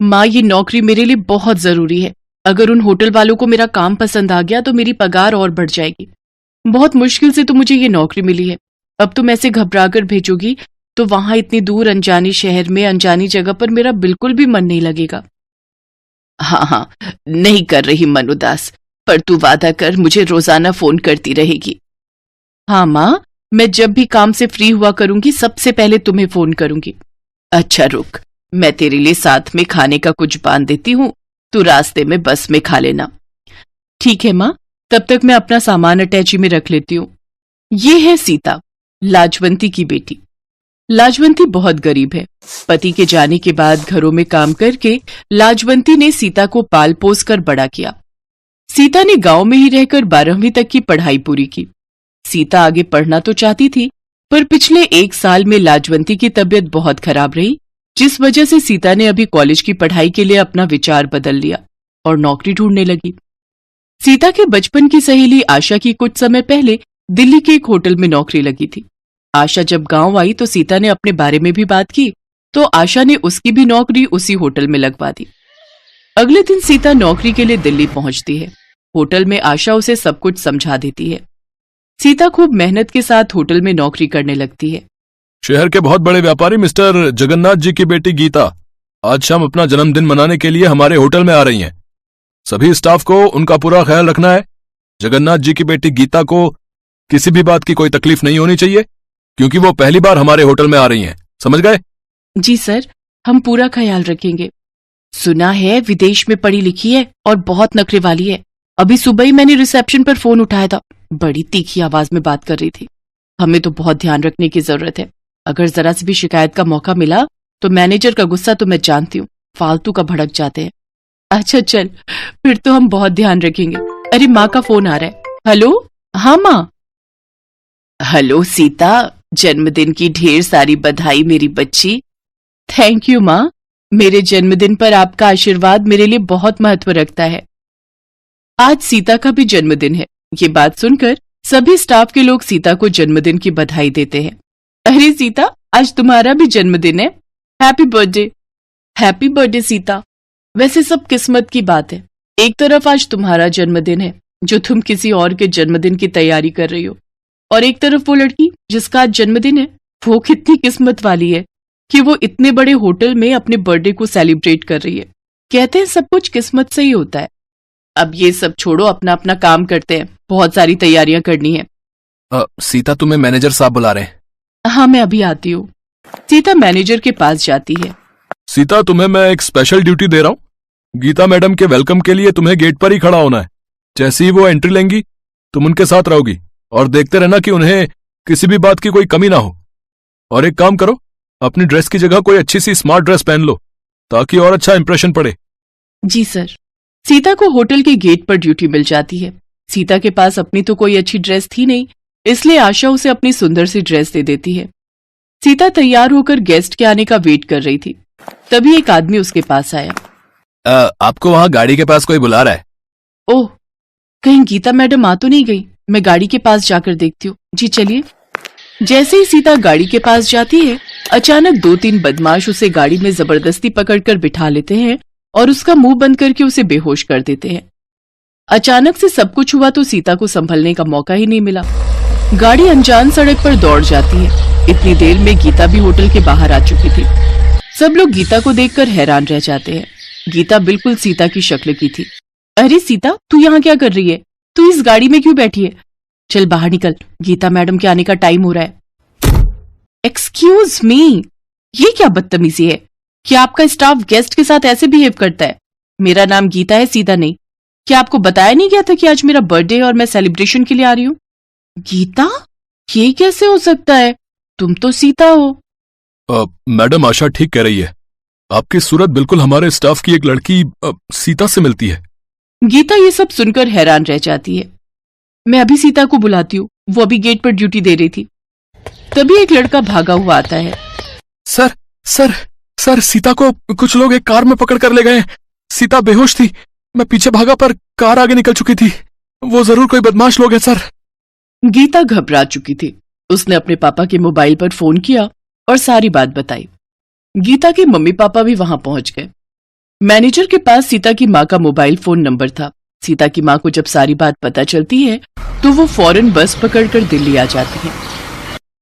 माँ, ये नौकरी मेरे लिए बहुत जरूरी है। अगर उन होटल वालों को मेरा काम पसंद आ गया तो मेरी पगार और बढ़ जाएगी। बहुत मुश्किल से तो मुझे ये नौकरी मिली है। अब तुम ऐसे घबरा कर भेजोगी तो वहां इतनी दूर अनजानी शहर में अनजानी जगह पर मेरा बिल्कुल भी मन नहीं लगेगा। हाँ हाँ, नहीं कर रही मन उदास, पर तू वादा कर मुझे रोजाना फोन करती रहेगी। हाँ माँ, मैं जब भी काम से फ्री हुआ करूंगी सबसे पहले तुम्हें फोन करूंगी। अच्छा रुक, मैं तेरे लिए साथ में खाने का कुछ बांध देती हूँ, तू रास्ते में बस में खा लेना। ठीक है माँ, तब तक मैं अपना सामान अटैची में रख लेती हूँ। ये है सीता, लाजवंती की बेटी। लाजवंती बहुत गरीब है। पति के जाने के बाद घरों में काम करके लाजवंती ने सीता को पाल पोस कर बड़ा किया। सीता ने गांव में ही रहकर 12वीं तक की पढ़ाई पूरी की। सीता आगे पढ़ना तो चाहती थी, पर पिछले 1 साल में लाजवंती की तबीयत बहुत खराब रही, जिस वजह से सीता ने अभी कॉलेज की पढ़ाई के लिए अपना विचार बदल लिया और नौकरी ढूंढने लगी। सीता के बचपन की सहेली आशा की कुछ समय पहले दिल्ली के एक होटल में नौकरी लगी थी। आशा जब गांव आई तो सीता ने अपने बारे में भी बात की, तो आशा ने उसकी भी नौकरी उसी होटल में लगवा दी। अगले दिन सीता नौकरी के लिए दिल्ली पहुंचती है। होटल में आशा उसे सब कुछ समझा देती है। सीता खूब मेहनत के साथ होटल में नौकरी करने लगती है। शहर के बहुत बड़े व्यापारी मिस्टर जगन्नाथ जी की बेटी गीता आज शाम अपना जन्मदिन मनाने के लिए हमारे होटल में आ रही हैं। सभी स्टाफ को उनका पूरा ख्याल रखना है। जगन्नाथ जी की बेटी गीता को किसी भी बात की कोई तकलीफ नहीं होनी चाहिए, क्योंकि वो पहली बार हमारे होटल में आ रही हैं। समझ गए? जी सर, हम पूरा ख्याल रखेंगे। सुना है विदेश में पढ़ी लिखी है और बहुत नखरे वाली है। अभी सुबह ही मैंने रिसेप्शन पर फोन उठाया था, बड़ी तीखी आवाज में बात कर रही थी। हमें तो बहुत ध्यान रखने की जरूरत है। अगर जरा सी भी शिकायत का मौका मिला तो मैनेजर का गुस्सा तो मैं जानती हूँ, फालतू का भड़क जाते हैं। अच्छा चल, फिर तो हम बहुत ध्यान रखेंगे। अरे माँ का फोन आ रहा है। हेलो? हाँ माँ। हेलो सीता, जन्मदिन की ढेर सारी बधाई मेरी बच्ची। थैंक यू माँ, मेरे जन्मदिन पर आपका आशीर्वाद मेरे लिए बहुत महत्व रखता है। आज सीता का भी जन्मदिन है। ये बात सुनकर सभी स्टाफ के लोग सीता को जन्मदिन की बधाई देते हैं। अरे सीता, आज तुम्हारा भी जन्मदिन है। Happy birthday. Happy birthday Sita. वैसे सब किस्मत की बात है। एक तरफ आज तुम्हारा जन्मदिन है जो तुम किसी और के जन्मदिन की तैयारी कर रही हो, और एक तरफ वो लड़की जिसका आज जन्मदिन है, वो कितनी किस्मत वाली है कि वो इतने बड़े होटल में अपने बर्थडे को सेलिब्रेट कर रही है। कहते हैं सब कुछ किस्मत से ही होता है। अब ये सब छोड़ो, अपना अपना काम करते हैं, बहुत सारी तैयारियां करनी है। सीता, तुम्हें मैनेजर साहब बुला रहे हैं। हाँ, मैं अभी आती हूँ। सीता मैनेजर के पास जाती है। सीता, तुम्हें मैं एक स्पेशल ड्यूटी दे रहा हूँ। गीता मैडम के वेलकम के लिए तुम्हें गेट पर ही खड़ा होना है। जैसे ही वो एंट्री लेंगी तुम उनके साथ रहोगी और देखते रहना कि उन्हें किसी भी बात की कोई कमी ना हो। और एक काम करो, अपनी ड्रेस की जगह कोई अच्छी सी स्मार्ट ड्रेस पहन लो ताकि और अच्छा इंप्रेशन पड़े। जी सर। सीता को होटल के गेट पर ड्यूटी मिल जाती है। सीता के पास अपनी तो कोई अच्छी ड्रेस थी नहीं, इसलिए आशा उसे अपनी सुंदर सी ड्रेस दे देती है। सीता तैयार होकर गेस्ट के आने का वेट कर रही थी। तभी एक आदमी उसके पास आया। आपको वहां गाड़ी के पास कोई बुला रहा है। ओह, कहीं गीता मैडम आ तो नहीं गई? मैं गाड़ी के पास जाकर देखती हूँ। जी चलिए। जैसे ही सीता गाड़ी के पास जाती है, अचानक 2-3 बदमाश उसे गाड़ी में जबरदस्ती पकड़कर बिठा लेते हैं और उसका मुंह बंद करके उसे बेहोश कर देते हैं। अचानक से सब कुछ हुआ तो सीता को संभलने का मौका ही नहीं मिला। गाड़ी अनजान सड़क पर दौड़ जाती है। इतनी देर में गीता भी होटल के बाहर आ चुकी थी। सब लोग गीता को देखकर हैरान रह जाते हैं। गीता बिल्कुल सीता की शक्ल की थी। अरे सीता, तू यहाँ क्या कर रही है? तू इस गाड़ी में क्यों बैठी है? चल बाहर निकल, गीता मैडम के आने का टाइम हो रहा है। एक्सक्यूज मी, ये क्या बदतमीजी है? क्या आपका स्टाफ गेस्ट के साथ ऐसे बिहेव करता है? मेरा नाम गीता है, सीता नहीं। क्या आपको बताया नहीं गया था कि आज मेरा बर्थडे है और मैं सेलिब्रेशन के लिए आ रही हूँ? गीता, ये कैसे हो सकता है? तुम तो सीता हो। मैडम, आशा ठीक कह रही है। आपकी सूरत बिल्कुल हमारे स्टाफ की एक लड़की सीता से मिलती है। गीता ये सब सुनकर हैरान रह जाती है। मैं अभी सीता को बुलाती हूँ, वो अभी गेट पर ड्यूटी दे रही थी। तभी एक लड़का भागा हुआ आता है। सर सर सर, सीता को कुछ लोग एक कार में पकड़ कर ले गए। सीता बेहोश थी, मैं पीछे भागा पर कार आगे निकल चुकी थी। वो जरूर कोई बदमाश लोग हैं सर। गीता घबरा चुकी थी। उसने अपने पापा के मोबाइल पर फोन किया और सारी बात बताई। गीता के मम्मी पापा भी वहां पहुंच गए। मैनेजर के पास सीता की माँ का मोबाइल फोन नंबर था। सीता की माँ को जब सारी बात पता चलती है तो वो फौरन बस पकड़कर दिल्ली आ जाती है।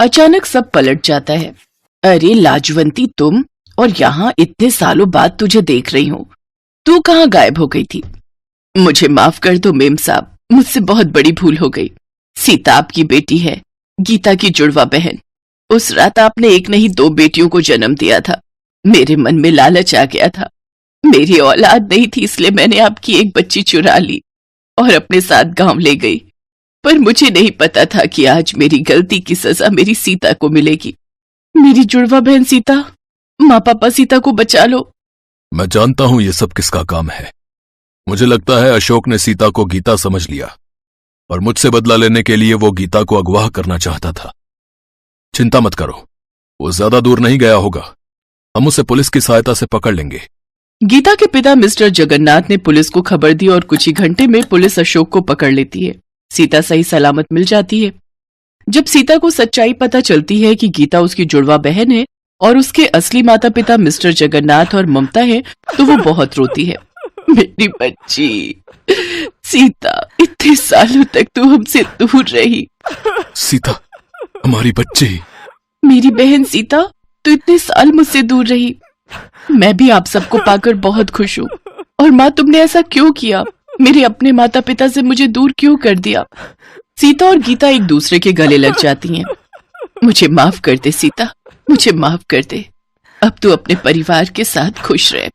अचानक सब पलट जाता है। अरे लाजवंती, तुम, और यहाँ इतने सालों बाद तुझे देख रही हूँ। तू कहाँ गायब हो गई थी? मुझे माफ कर दो मेम साहब, मुझसे बहुत बड़ी भूल हो गई। सीता आपकी बेटी है, गीता की जुड़वा बहन। उस रात आपने एक नहीं 2 बेटियों को जन्म दिया था। मेरे मन में लालच आ गया था। मेरी औलाद नहीं थी, इसलिए मैंने आपकी एक बच्ची चुरा ली और अपने साथ गांव ले गई। पर मुझे नहीं पता था कि आज मेरी गलती की सजा मेरी सीता को मिलेगी। मेरी जुड़वा बहन सीता, माँ पापा सीता को बचा लो। मैं जानता हूं ये सब किसका काम है। मुझे लगता है अशोक ने सीता को गीता समझ लिया और मुझसे बदला लेने के लिए वो गीता को अगवा करना चाहता था। चिंता मत करो, वो ज्यादा दूर नहीं गया होगा। हम उसे पुलिस की सहायता से पकड़ लेंगे। गीता के पिता मिस्टर जगन्नाथ ने पुलिस को खबर दी और कुछ ही घंटे में पुलिस अशोक को पकड़ लेती है। सीता सही सलामत मिल जाती है। जब सीता को सच्चाई पता चलती है कि गीता उसकी जुड़वा बहन है और उसके असली माता पिता मिस्टर जगन्नाथ और ममता है, तो वो बहुत रोती है। मेरी बच्ची सीता, इतने सालों तक तू हमसे दूर रही। सीता, हमारी बच्ची। मेरी बहन सीता, तू इतने साल मुझसे दूर रही। मैं भी आप सबको पाकर बहुत खुश हूँ। और माँ, तुमने ऐसा क्यों किया? मेरे अपने माता पिता से मुझे दूर क्यों कर दिया? सीता और गीता एक दूसरे के गले लग जाती हैं। मुझे माफ कर दे सीता, मुझे माफ कर दे। अब तू अपने परिवार के साथ खुश रह।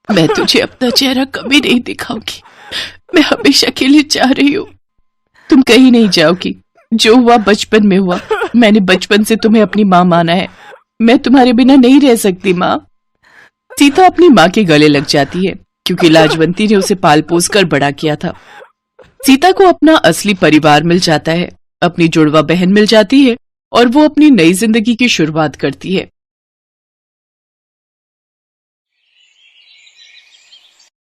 मैं तुझे अपना चेहरा कभी नहीं दिखाऊंगी। मैं हमेशा के लिए चाह रही हूँ। तुम कहीं नहीं जाओगी। जो हुआ बचपन में हुआ। मैंने बचपन से तुम्हें अपनी माँ माना है। मैं तुम्हारे बिना नहीं रह सकती माँ। सीता अपनी माँ के गले लग जाती है क्योंकि लाजवंती ने उसे पाल पोस कर बड़ा किया था। सीता को अपना असली परिवार मिल जाता है, अपनी जुड़वा बहन मिल जाती है और वो अपनी नई जिंदगी की शुरुआत करती है।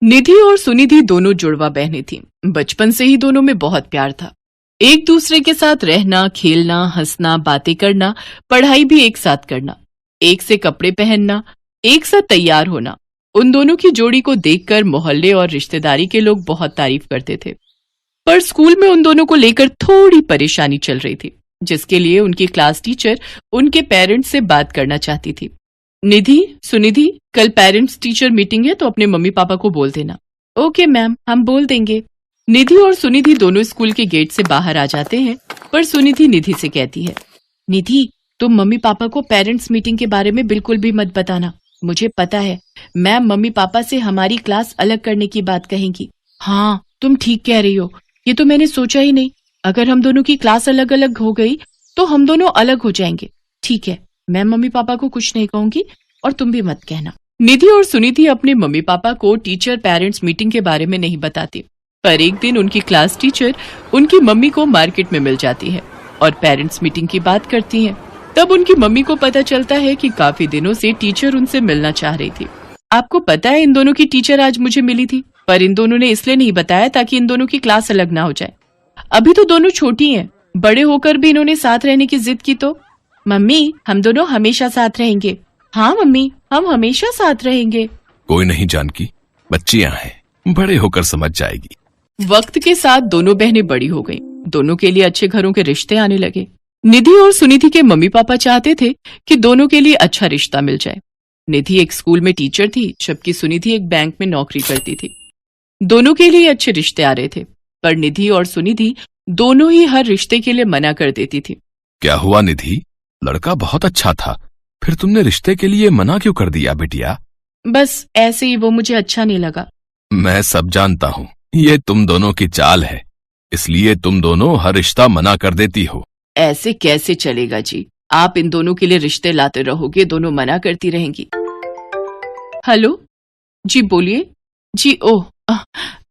निधि और सुनिधि दोनों जुड़वा बहनें थीं। बचपन से ही दोनों में बहुत प्यार था। एक दूसरे के साथ रहना, खेलना, हंसना, बातें करना, पढ़ाई भी एक साथ करना, एक से कपड़े पहनना, एक साथ तैयार होना। उन दोनों की जोड़ी को देखकर मोहल्ले और रिश्तेदारी के लोग बहुत तारीफ करते थे। पर स्कूल में उन दोनों को लेकर थोड़ी परेशानी चल रही थी, जिसके लिए उनकी क्लास टीचर उनके पेरेंट्स से बात करना चाहती थी। निधि, सुनिधि, कल पेरेंट्स टीचर मीटिंग है तो अपने मम्मी पापा को बोल देना। ओके मैम, हम बोल देंगे। निधि और सुनिधि दोनों स्कूल के गेट से बाहर आ जाते हैं, पर सुनिधि निधि से कहती है, निधि, तुम मम्मी पापा को पेरेंट्स मीटिंग के बारे में बिल्कुल भी मत बताना। मुझे पता है मैम मम्मी पापा से हमारी क्लास अलग करने की बात कहेंगी। हाँ, तुम ठीक कह रही हो। ये तो मैंने सोचा ही नहीं। अगर हम दोनों की क्लास अलग अलग हो गई तो हम दोनों अलग हो जाएंगे। ठीक है, मैं मम्मी पापा को कुछ नहीं कहूंगी और तुम भी मत कहना। निधि और सुनिधि अपने मम्मी पापा को टीचर पेरेंट्स मीटिंग के बारे में नहीं बताती। पर एक दिन उनकी क्लास टीचर उनकी मम्मी को मार्केट में मिल जाती है और पेरेंट्स मीटिंग की बात करती हैं। तब उनकी मम्मी को पता चलता है कि काफी दिनों से टीचर उनसे मिलना चाह रही थी। आपको पता है इन दोनों की टीचर आज मुझे मिली थी, पर इन दोनों ने इसलिए नहीं बताया ताकि इन दोनों की क्लास अलग ना हो जाए। अभी तो दोनों छोटी हैं, बड़े होकर भी इन्होंने साथ रहने की जिद की तो। मम्मी, हम दोनों हमेशा साथ रहेंगे। हाँ मम्मी, हम हमेशा साथ रहेंगे। कोई नहीं जानकी, बच्चियां हैं, बड़े होकर समझ जाएगी। वक्त के साथ दोनों बहनें बड़ी हो गईं। दोनों के लिए अच्छे घरों के रिश्ते आने लगे। निधि और सुनिधि के मम्मी पापा चाहते थे कि दोनों के लिए अच्छा रिश्ता मिल जाए। निधि एक स्कूल में टीचर थी, जबकि सुनिधि एक बैंक में नौकरी करती थी। दोनों के लिए अच्छे रिश्ते आ रहे थे, पर निधि और सुनिधि दोनों ही हर रिश्ते के लिए मना कर देती थी। क्या हुआ निधि? लड़का बहुत अच्छा था, फिर तुमने रिश्ते के लिए मना क्यों कर दिया बेटिया? बस ऐसे ही, वो मुझे अच्छा नहीं लगा। मैं सब जानता हूँ, ये तुम दोनों की चाल है, इसलिए तुम दोनों हर रिश्ता मना कर देती हो। ऐसे कैसे चलेगा जी? आप इन दोनों के लिए रिश्ते लाते रहोगे, दोनों मना करती रहेंगी। हेलो जी, बोलिए जी। ओह,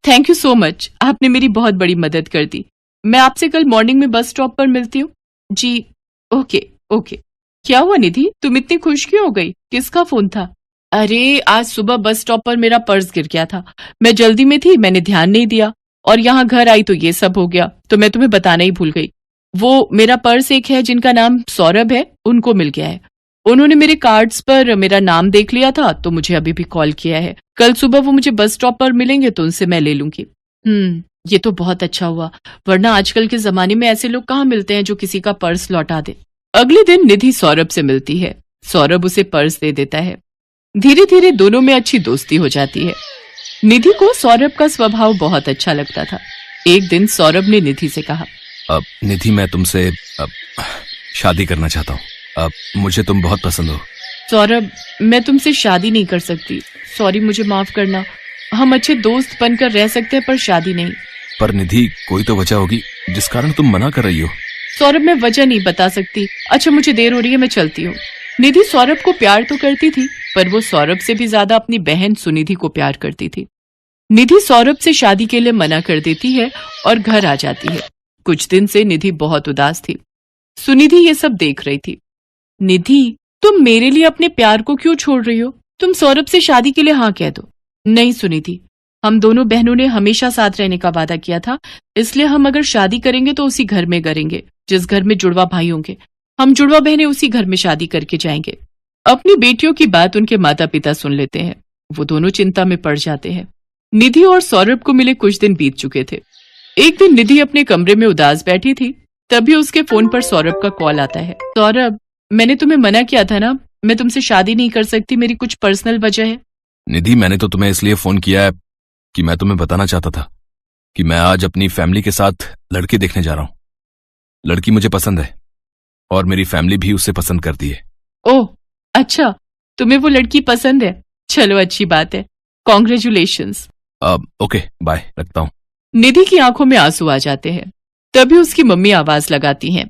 थैंक यू सो मच, आपने मेरी बहुत बड़ी मदद कर दी। मैं आपसे कल मॉर्निंग में बस स्टॉप पर मिलती हूँ जी। Okay okay. क्या हुआ निधि, तुम इतनी खुश क्यों हो गई? किसका फोन था? अरे आज सुबह बस स्टॉप पर मेरा पर्स गिर गया था। मैं जल्दी में थी, मैंने ध्यान नहीं दिया और यहाँ घर आई तो ये सब हो गया, तो मैं तुम्हें बताना ही भूल गई। वो मेरा पर्स एक है जिनका नाम सौरभ है, उनको मिल गया है। उन्होंने मेरे कार्ड्स पर मेरा नाम देख लिया था तो मुझे अभी भी कॉल किया है। कल सुबह वो मुझे बस स्टॉप पर मिलेंगे तो उनसे मैं ले लूंगी। ये तो बहुत अच्छा हुआ, वरना आजकल के जमाने में ऐसे लोग कहाँ मिलते हैं जो किसी का पर्स लौटा दे। अगले दिन निधि सौरभ से मिलती है। सौरभ उसे पर्स दे देता है। धीरे धीरे दोनों में अच्छी दोस्ती हो जाती है। निधि को सौरभ का स्वभाव बहुत अच्छा लगता था। एक दिन सौरभ ने निधि से कहा, अब निधि, मैं तुमसे शादी करना चाहता हूँ। मुझे तुम बहुत पसंद हो। सौरभ, मैं तुमसे शादी नहीं कर सकती। सॉरी, मुझे माफ करना। हम अच्छे दोस्त बनकर रह सकते हैं पर शादी नहीं। पर निधि, कोई तो वजह होगी जिस कारण तुम मना कर रही हो। सौरभ, मैं वजह नहीं बता सकती। अच्छा, मुझे देर हो रही है, मैं चलती हूँ। निधि सौरभ को प्यार तो करती थी पर वो सौरभ से भी ज्यादा अपनी बहन सुनिधि को प्यार करती थी। निधि सौरभ से शादी के लिए मना कर देती है और घर आ जाती है। कुछ दिन से निधि बहुत उदास थी। सुनिधि ये सब देख रही थी। निधि, तुम मेरे लिए अपने प्यार को क्यों छोड़ रही हो? तुम सौरभ से शादी के लिए हाँ कह दो। नहीं सुनिधि, हम दोनों बहनों ने हमेशा साथ रहने का वादा किया था, इसलिए हम अगर शादी करेंगे तो उसी घर में करेंगे जिस घर में जुड़वा भाई होंगे। हम जुड़वा बहनें उसी घर में शादी करके जाएंगे। अपनी बेटियों की बात उनके माता पिता सुन लेते हैं। वो दोनों चिंता में पड़ जाते हैं। निधि और सौरभ को मिले कुछ दिन बीत चुके थे। एक दिन निधि अपने कमरे में उदास बैठी थी, तभी उसके फोन पर सौरभ का कॉल आता है। सौरभ, मैंने तुम्हें मना किया था ना, मैं तुमसे शादी नहीं कर सकती, मेरी कुछ पर्सनल वजह है। निधि, मैंने तो तुम्हें इसलिए फोन किया है कि मैं तुम्हें बताना चाहता था कि मैं आज अपनी फैमिली के साथ लड़की देखने जा रहा हूँ। लड़की मुझे पसंद है और मेरी फैमिली भी उसे पसंद करती है। ओह अच्छा, तुम्हें वो लड़की पसंद है? चलो अच्छी बात है, कॉन्ग्रेचुलेशंस। ओके बाय, रखता हूँ। निधि की आंखों में आंसू आ जाते हैं। तभी उसकी मम्मी आवाज लगाती हैं,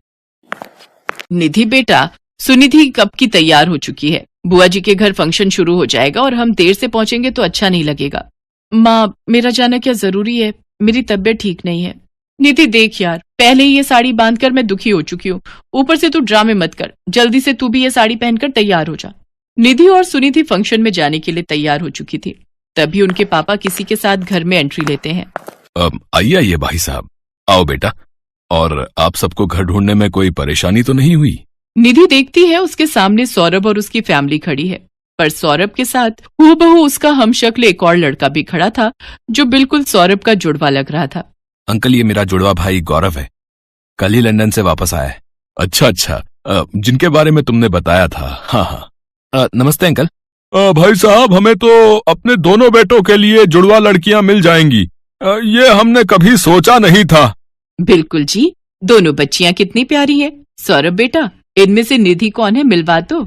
निधि बेटा, सुनिधि कब की तैयार हो चुकी है। बुआ जी के घर फंक्शन शुरू हो जाएगा और हम देर से पहुंचेंगे तो अच्छा नहीं लगेगा। माँ, मेरा जाना क्या जरूरी है? मेरी तबीयत ठीक नहीं है। निधि देख यार, पहले ही ये साड़ी बांधकर मैं दुखी हो चुकी हूँ, ऊपर से तू ड्रामे मत कर। जल्दी से तू भी ये साड़ी पहनकर तैयार हो जा। निधि और सुनिधि फंक्शन में जाने के लिए तैयार हो चुकी थी। तभी उनके पापा किसी के साथ घर में एंट्री लेते हैं। आइए आइए भाई साहब, आओ बेटा। और आप सबको घर ढूंढने में कोई परेशानी तो नहीं हुई? निधि देखती है उसके सामने सौरभ और उसकी फैमिली खड़ी है, पर सौरभ के साथ हूबहू उसका हमशक्ल एक और लड़का भी खड़ा था जो बिल्कुल सौरभ का जुड़वा लग रहा था। अंकल, ये मेरा जुड़वा भाई गौरव है, कल ही लंदन से वापस आया है। अच्छा, जिनके बारे में तुमने बताया था। हाँ, नमस्ते अंकल। भाई साहब, हमें तो अपने दोनों बेटों के लिए जुड़वा लड़कियां मिल जाएंगी। ये हमने कभी सोचा नहीं था। बिल्कुल जी, दोनों बच्चियां कितनी प्यारी हैं। सौरभ बेटा, इनमें से निधि कौन है, मिलवा दो।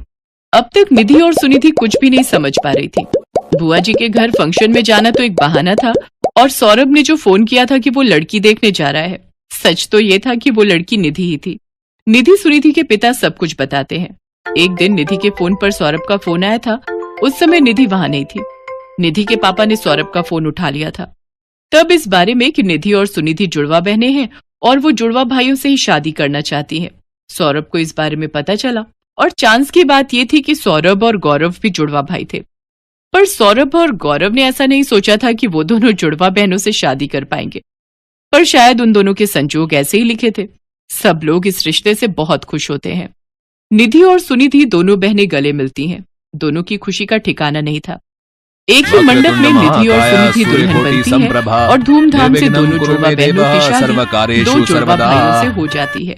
अब तक निधि और सुनिधि कुछ भी नहीं समझ पा रही थी। बुआ जी के घर फंक्शन में जाना तो एक बहाना था और सौरभ ने जो फोन किया था कि वो लड़की देखने जा रहा है, सच तो ये था कि वो लड़की निधि ही थी। निधि सुनिधि के पिता सब कुछ बताते हैं। एक दिन निधि के फोन पर सौरभ का फोन आया था। उस समय निधि वहां नहीं थी। निधि के पापा ने सौरभ का फोन उठा लिया था। तब इस बारे में कि निधि और सुनिधि जुड़वा बहनें हैं और वो जुड़वा भाइयों से ही शादी करना चाहती हैं। सौरभ को इस बारे में पता चला और चांस की बात यह थी कि सौरभ और गौरव भी जुड़वा भाई थे। पर सौरभ और गौरव ने ऐसा नहीं सोचा था कि वो दोनों जुड़वा बहनों से शादी कर पाएंगे, पर शायद उन दोनों के संजोग ऐसे ही लिखे थे। सब लोग इस रिश्ते से बहुत खुश होते हैं। निधि और सुनिधि दोनों बहनें गले मिलती हैं। दोनों की खुशी का ठिकाना नहीं था। एक ही मंडप में निधि और सुनिधि दुल्हन बनती है और धूमधाम से दोनों जुड़वा बहनों की शादी दो जुड़वा भाइयों से हो जाती है।